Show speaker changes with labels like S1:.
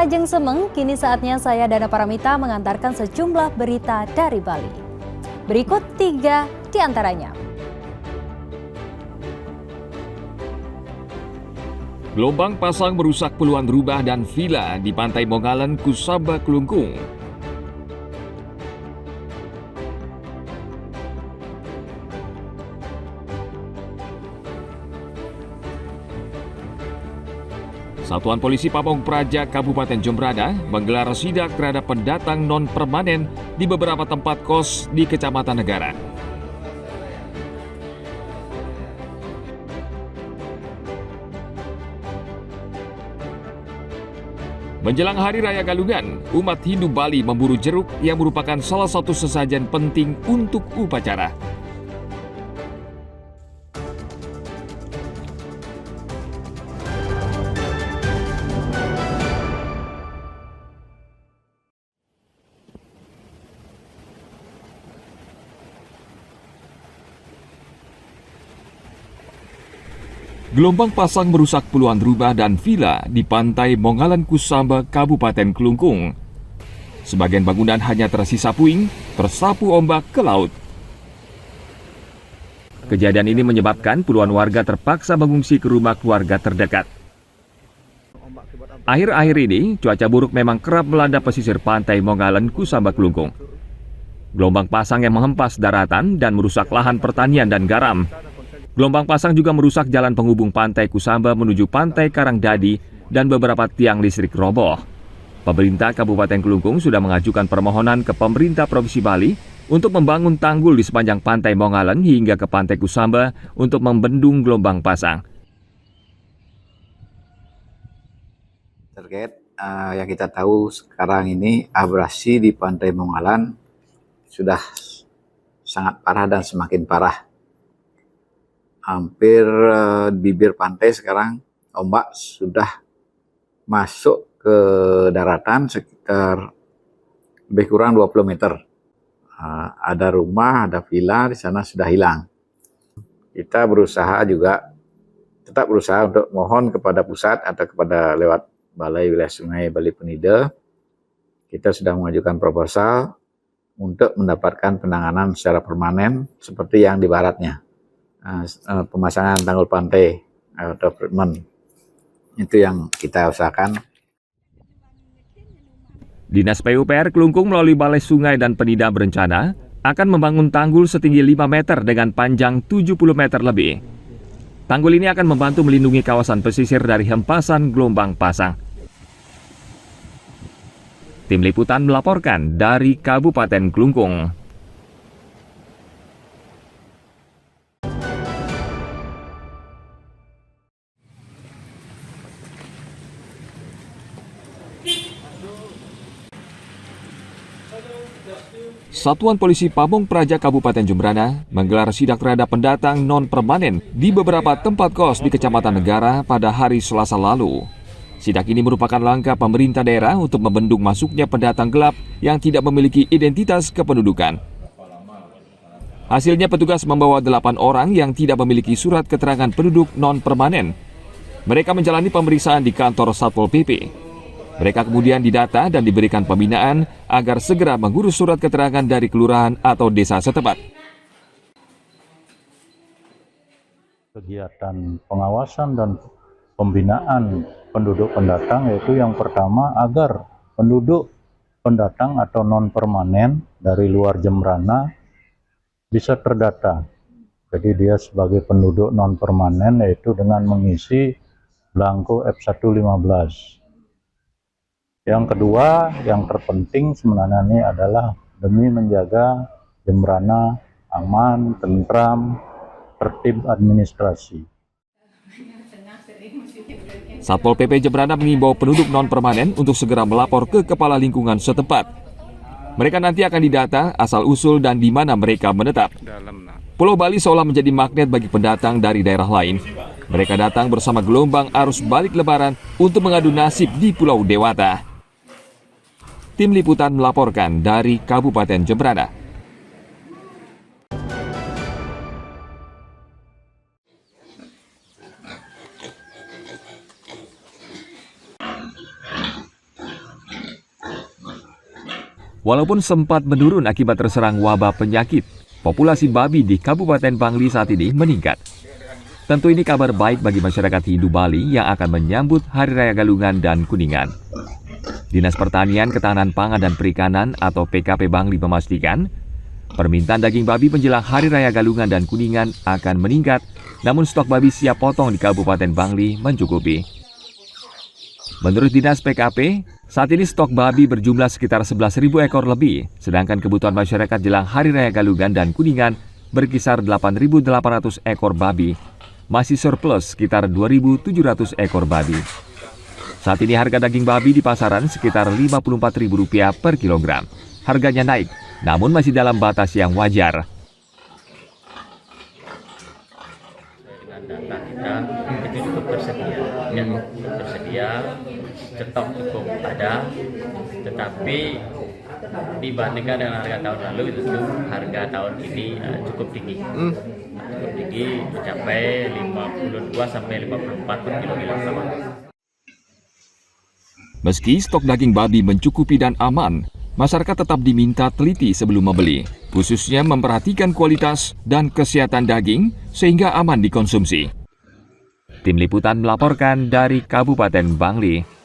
S1: Ajeng Semeng, kini saatnya saya Dana Paramita mengantarkan sejumlah berita dari Bali. Berikut 3 di antaranya.
S2: Gelombang pasang merusak puluhan rumah dan villa di Pantai Mongalan, Kusaba, Kelungkung. Satuan Polisi Pamong Praja Kabupaten Jembrana menggelar sidak terhadap pendatang non-permanen di beberapa tempat kos di Kecamatan Negara. Menjelang Hari Raya Galungan, umat Hindu Bali memburu jeruk yang merupakan salah satu sesajen penting untuk upacara. Gelombang pasang merusak puluhan rumah dan villa di Pantai Mongalan, Kusaba, Kabupaten Kelungkung. Sebagian bangunan hanya tersisa puing, tersapu ombak ke laut. Kejadian ini menyebabkan puluhan warga terpaksa mengungsi ke rumah keluarga terdekat. Akhir-akhir ini, cuaca buruk memang kerap melanda pesisir Pantai Mongalan, Kusaba, Kelungkung. Gelombang pasang yang menghempas daratan dan merusak lahan pertanian dan garam. Gelombang pasang juga merusak jalan penghubung Pantai Kusaba menuju Pantai Karangdadi dan beberapa tiang listrik roboh. Pemerintah Kabupaten Kelungkung sudah mengajukan permohonan ke pemerintah Provinsi Bali untuk membangun tanggul di sepanjang Pantai Mongalan hingga ke Pantai Kusaba untuk membendung gelombang pasang.
S3: Terkait yang kita tahu sekarang ini abrasi di Pantai Mongalan sudah sangat parah dan semakin parah. Hampir bibir pantai sekarang ombak sudah masuk ke daratan sekitar lebih kurang 20 meter. Ada rumah, ada villa di sana sudah hilang. Kita berusaha juga, tetap berusaha untuk mohon kepada pusat atau kepada lewat Balai Wilayah Sungai Bali Penida. Kita sudah mengajukan proposal untuk mendapatkan penanganan secara permanen seperti yang di baratnya. Pemasangan tanggul pantai atau treatment itu yang kita usahakan.
S2: Dinas PUPR Kelungkung melalui Balai Sungai dan Penida berencana akan membangun tanggul setinggi 5 meter dengan panjang 70 meter lebih. Tanggul ini akan membantu melindungi kawasan pesisir dari hempasan gelombang pasang. Tim Liputan melaporkan dari Kabupaten Kelungkung. Satuan Polisi Pamong Praja Kabupaten Jembrana menggelar sidak terhadap pendatang non-permanen di beberapa tempat kos di Kecamatan Negara pada hari Selasa lalu. Sidak ini merupakan langkah pemerintah daerah untuk membendung masuknya pendatang gelap yang tidak memiliki identitas kependudukan. Hasilnya petugas membawa 8 orang yang tidak memiliki surat keterangan penduduk non-permanen. Mereka menjalani pemeriksaan di kantor Satpol PP. Mereka kemudian didata dan diberikan pembinaan agar segera mengurus surat keterangan dari kelurahan atau desa setempat.
S4: Kegiatan pengawasan dan pembinaan penduduk pendatang yaitu yang pertama agar penduduk pendatang atau non-permanen dari luar Jembrana bisa terdata. Jadi dia sebagai penduduk non-permanen yaitu dengan mengisi belangko F115. Yang kedua, yang terpenting sebenarnya ini adalah demi menjaga Jembrana aman, tentram, tertib administrasi.
S2: Satpol PP Jembrana mengimbau penduduk non-permanen untuk segera melapor ke kepala lingkungan setempat. Mereka nanti akan didata asal-usul dan di mana mereka menetap. Pulau Bali seolah menjadi magnet bagi pendatang dari daerah lain. Mereka datang bersama gelombang arus balik lebaran untuk mengadu nasib di Pulau Dewata. Tim Liputan melaporkan dari Kabupaten Jembrana. Walaupun sempat menurun akibat terserang wabah penyakit, populasi babi di Kabupaten Bangli saat ini meningkat. Tentu ini kabar baik bagi masyarakat Hindu Bali yang akan menyambut Hari Raya Galungan dan Kuningan. Dinas Pertanian, Ketahanan Pangan dan Perikanan atau PKP Bangli memastikan, permintaan daging babi menjelang Hari Raya Galungan dan Kuningan akan meningkat, namun stok babi siap potong di Kabupaten Bangli mencukupi. Menurut Dinas PKP, saat ini stok babi berjumlah sekitar 11.000 ekor lebih, sedangkan kebutuhan masyarakat jelang Hari Raya Galungan dan Kuningan berkisar 8.800 ekor babi, masih surplus sekitar 2.700 ekor babi. Saat ini harga daging babi di pasaran sekitar Rp54.000 per kilogram. Harganya naik, namun masih dalam batas yang wajar.
S5: Data kita itu cukup tersedia, stok cukup ada, tetapi dibandingkan dengan harga tahun lalu itu harga tahun ini cukup tinggi, mencapai 52 sampai 54 per kilogram.
S2: Meski stok daging babi mencukupi dan aman, masyarakat tetap diminta teliti sebelum membeli, khususnya memperhatikan kualitas dan kesehatan daging sehingga aman dikonsumsi. Tim Liputan melaporkan dari Kabupaten Bangli.